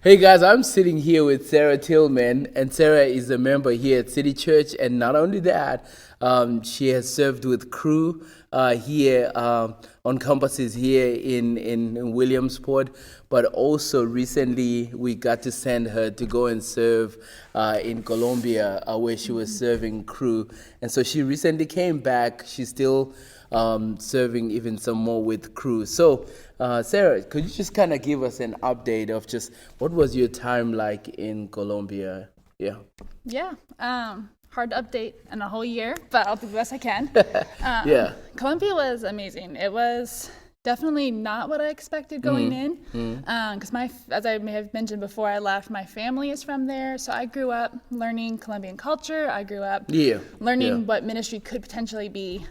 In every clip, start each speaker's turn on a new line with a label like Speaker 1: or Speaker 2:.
Speaker 1: Hey guys, I'm sitting here with Sarah Tielman, and Sarah is a member here at City Church. And not only that, she has served with crew here on campuses here in Williamsport. But also recently, we got to send her to go and serve in Colombia, where she was serving crew. And so she recently came back. She's still serving even some more with crew. So, Sarah, could you just kind of give us an update of just what was your time like in Colombia? Yeah.
Speaker 2: Yeah. Hard to update in a whole year, but I'll do the best I can.
Speaker 1: Yeah.
Speaker 2: Colombia was amazing. It was definitely not what I expected going in. Because as I may have mentioned before I left, my family is from there. So I grew up learning Colombian culture. I grew up learning what ministry could potentially be.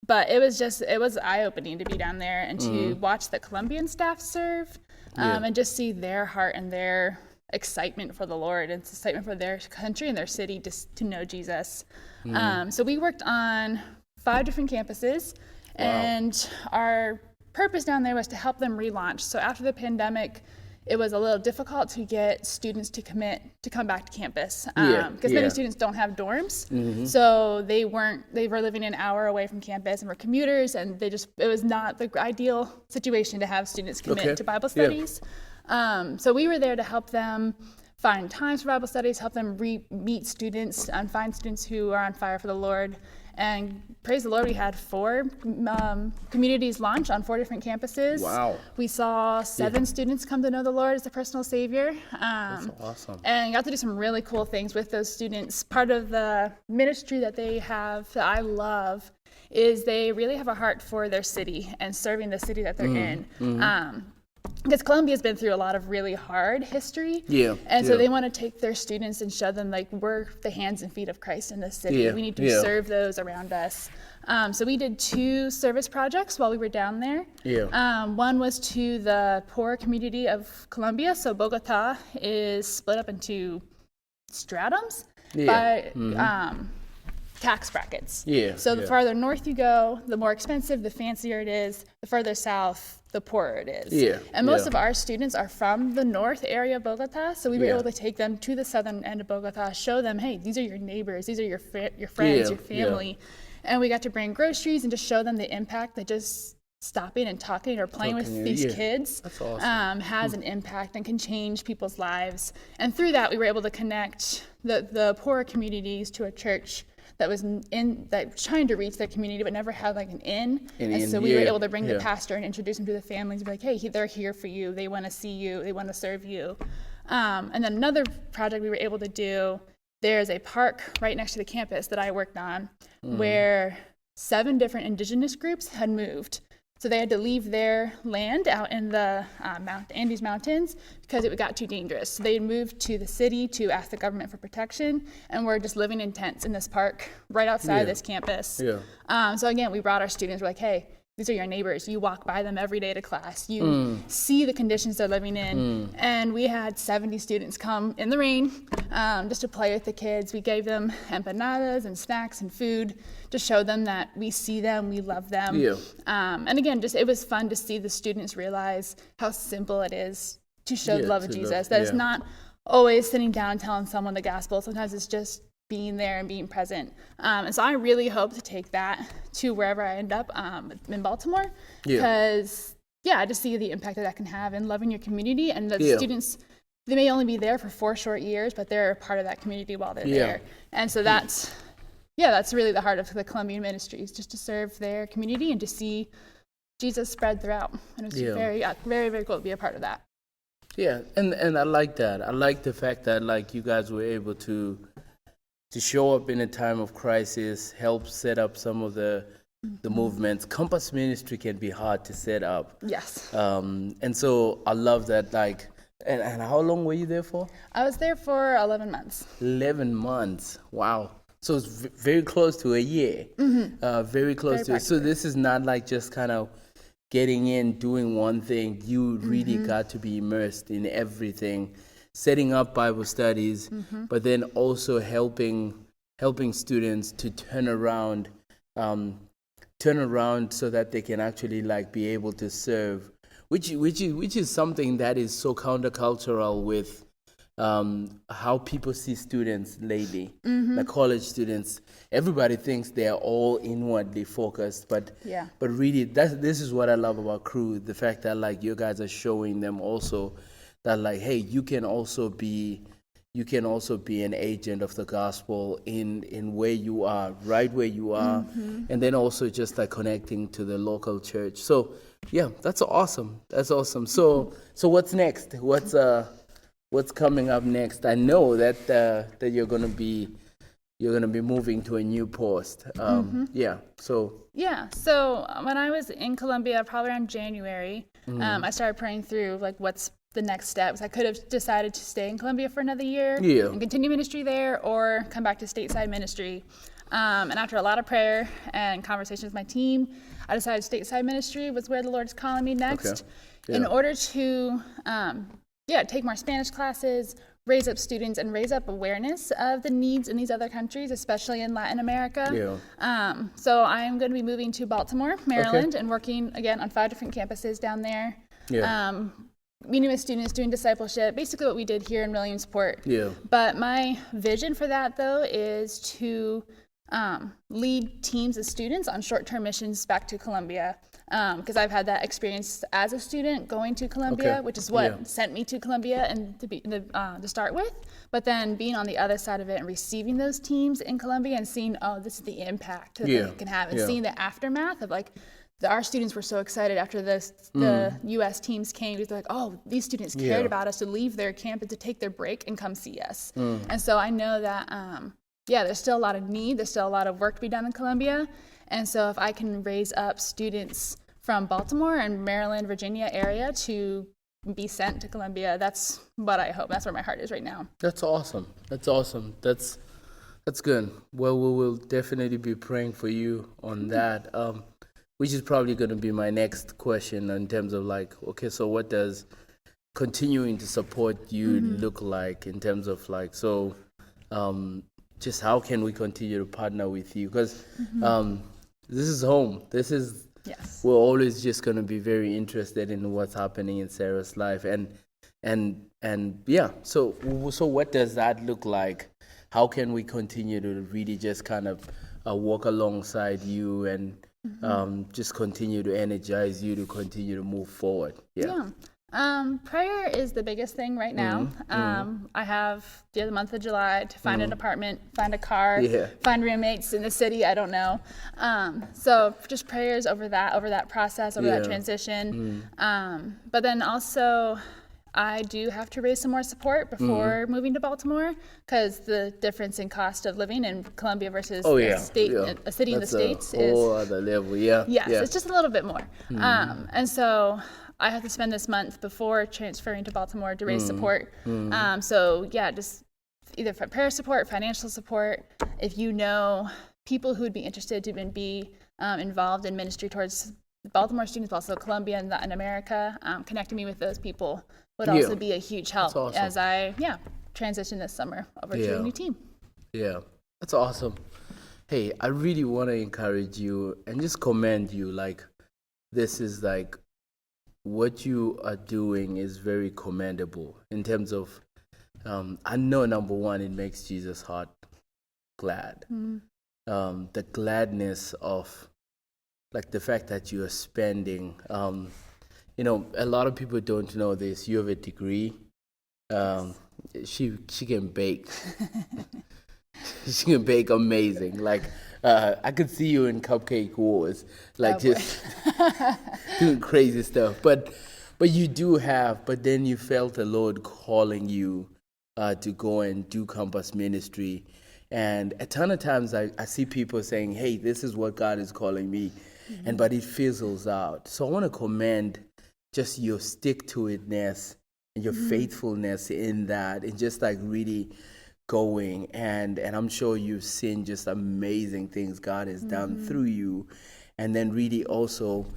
Speaker 2: But it was eye-opening to be down there and to watch the Colombian staff serve and just see their heart and their excitement for the Lord and excitement for their country and their city just to know Jesus. So we worked on 5 different campuses, and our purpose down there was to help them relaunch. So after the pandemic, it was a little difficult to get students to commit to come back to campus because many students don't have dorms. So they were living an hour away from campus and were commuters, and it was not the ideal situation to have students commit to Bible studies. So we were there to help them find times for Bible studies, help them meet students and find students who are on fire for the Lord. And praise the Lord, we had 4 communities launch on 4 different campuses.
Speaker 1: Wow.
Speaker 2: We saw 7 students come to know the Lord as a personal Savior.
Speaker 1: That's awesome.
Speaker 2: And got to do some really cool things with those students. Part of the ministry that they have that I love is they really have a heart for their city and serving the city that they're in. Because Colombia's been through a lot of really hard history. And so they want to take their students and show them, like, we're the hands and feet of Christ in this city. We need to serve those around us. So we did 2 service projects while we were down there. One was to the poor community of Colombia. So Bogota is split up into stratums by tax brackets. So the farther north you go, the more expensive, the fancier it is. The further south, the poorer it is. And most of our students are from the north area of Bogota, so we were able to take them to the southern end of Bogota, show them, hey, these are your neighbors, these are your friends, your family. And we got to bring groceries and just show them the impact that just stopping and talking or playing with these kids has an impact and can change people's lives. And through that, we were able to connect the poorer communities to a church that was trying to reach their community but never had like an inn. And so we were able to bring the pastor and introduce him to the families and be like, hey, they're here for you. They want to see you. They want to serve you. And then another project we were able to do, there's a park right next to the campus that I worked on where 7 different indigenous groups had moved. So they had to leave their land out in the Andes Mountains because it got too dangerous. So they moved to the city to ask the government for protection, and we're just living in tents in this park right outside this campus. So again, we brought our students. We're like, hey, these are your neighbors. You walk by them every day to class. You see the conditions they're living in. And we had 70 students come in the rain just to play with the kids. We gave them empanadas and snacks and food to show them that we see them, we love them. And again, it was fun to see the students realize how simple it is to show the love of Jesus. That it's not always sitting down and telling someone the gospel. Sometimes it's just being there and being present. And so I really hope to take that to wherever I end up in Baltimore. Because, I just see the impact that can have in loving your community. And the students, they may only be there for 4 short years, but they're a part of that community while they're there. And so that's really the heart of the Colombian ministries, just to serve their community and to see Jesus spread throughout. And it was very, very cool to be a part of that.
Speaker 1: And I like that. I like the fact that, like, you guys were able to show up in a time of crisis, help set up some of the movements. Campus ministry can be hard to set up. And so I love that, like, and how long were you there for?
Speaker 2: I was there for 11 months. 11
Speaker 1: months. Wow. So it's very close to a year. Very close to it. So this is not like just kind of getting in, doing one thing. You really got to be immersed in everything. Setting up Bible studies, but then also helping students to turn around so that they can actually, like, be able to serve which is something that is so countercultural with how people see students lately, like college students. Everybody thinks they are all inwardly focused, but really, this is what I love about Crew: the fact that like you guys are showing them also that like, hey, you can also be an agent of the gospel in where you are, right where you are, and then also just like connecting to the local church. So yeah, that's awesome. That's awesome. So what's next? What's coming up next? I know that that you're gonna be moving to a new post. So
Speaker 2: when I was in Colombia, probably around January, I started praying through like what's the next steps. I could have decided to stay in Colombia for another year and continue ministry there, or come back to stateside ministry. And after a lot of prayer and conversation with my team, I decided stateside ministry was where the Lord's calling me next. In order to take more Spanish classes, raise up students, and raise up awareness of the needs in these other countries, especially in Latin America. So I'm going to be moving to Baltimore, Maryland, and working again on 5 different campuses down there. Meeting with students, doing discipleship, basically what we did here in Williamsport. But my vision for that, though, is to lead teams of students on short-term missions back to Colombia, because I've had that experience as a student going to Colombia, which is what sent me to Colombia and to start with. But then being on the other side of it and receiving those teams in Colombia and seeing, oh, this is the impact that they can have, and seeing the aftermath of like, our students were so excited after the U.S. teams came. They're like, oh, these students cared about us to leave their camp and to take their break and come see us. And so I know that, there's still a lot of need. There's still a lot of work to be done in Colombia. And so if I can raise up students from Baltimore and Maryland, Virginia area to be sent to Colombia, that's what I hope. That's where my heart is right now.
Speaker 1: That's awesome. That's good. Well, we will definitely be praying for you on that. Which is probably going to be my next question in terms of like, okay, so what does continuing to support you look like in terms of like, so just how can we continue to partner with you? Because this is home. We're always just going to be very interested in what's happening in Sarah's life. So what does that look like? How can we continue to really just kind of walk alongside you and just continue to energize you to continue to move forward?
Speaker 2: Prayer is the biggest thing right now. I have the month of July to find an apartment, find a car, find roommates in the city. I don't know. So just prayers over that process, over that transition. But then also, I do have to raise some more support before moving to Baltimore, because the difference in cost of living in Colombia versus a city in the States is a
Speaker 1: whole other level.
Speaker 2: It's just a little bit more. And so I have to spend this month before transferring to Baltimore to raise support. Just either for prayer support, financial support. If you know people who would be interested to be involved in ministry towards Baltimore students, but also Colombia and Latin America, connecting me with those people would also be a huge help as I transition this summer over to a new team.
Speaker 1: That's awesome. Hey, I really want to encourage you and just commend you. Like, this is like, what you are doing is very commendable in terms of, I know, number one, it makes Jesus' heart glad. The gladness of, like, the fact that you are spending, a lot of people don't know this. You have a degree. She can bake. She can bake amazing. Like, I could see you in Cupcake Wars, like just doing crazy stuff. But you do have. But then you felt the Lord calling you to go and do campus ministry. And a ton of times I see people saying, "Hey, this is what God is calling me," but it fizzles out. So I want to commend just your stick-to-itness and your faithfulness in that, and just like really going, and I'm sure you've seen just amazing things God has done through you. And then really also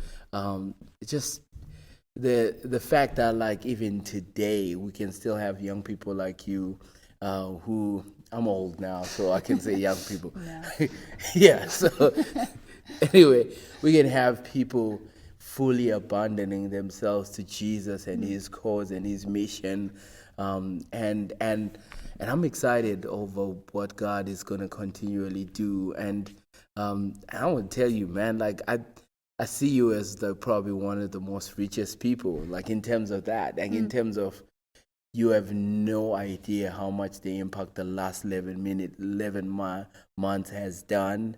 Speaker 1: just the fact that, like, even today we can still have young people like you who, I'm old now, so I can say young people. So anyway, we can have people fully abandoning themselves to Jesus and His cause and His mission. And I'm excited over what God is going to continually do. And I want to tell you, man, like I see you as probably one of the most richest people, like in terms of that, like in terms of you have no idea how much the impact the last 11 months has done,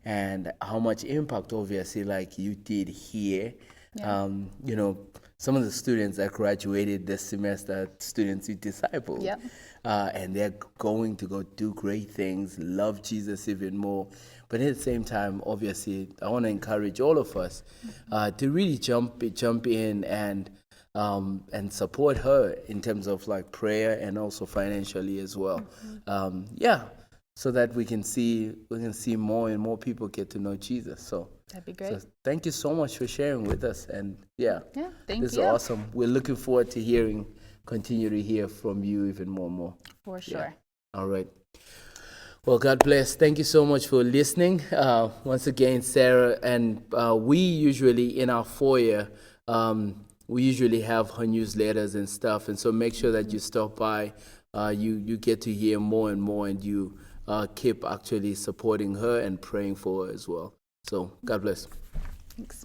Speaker 1: and how much impact obviously like you did here.
Speaker 2: Yeah.
Speaker 1: You know, some of the students that graduated this semester, students you discipled,
Speaker 2: Yep.
Speaker 1: and they're going to go do great things, love Jesus even more. But at the same time, obviously, I want to encourage all of us to really jump in and support her in terms of like prayer and also financially as well. So that we can see more and more people get to know Jesus. So
Speaker 2: That'd be great.
Speaker 1: So thank you so much for sharing with us. And
Speaker 2: Yeah, thank
Speaker 1: this is
Speaker 2: you.
Speaker 1: awesome. We're looking forward to continue to hear from you even more and more.
Speaker 2: For sure.
Speaker 1: All right. Well, God bless. Thank you so much for listening. Once again, Sarah, and we usually in our foyer, we usually have her newsletters and stuff. And so make sure that you stop by. You get to hear more and more, and you keep actually supporting her and praying for her as well. So God bless.
Speaker 2: Thanks.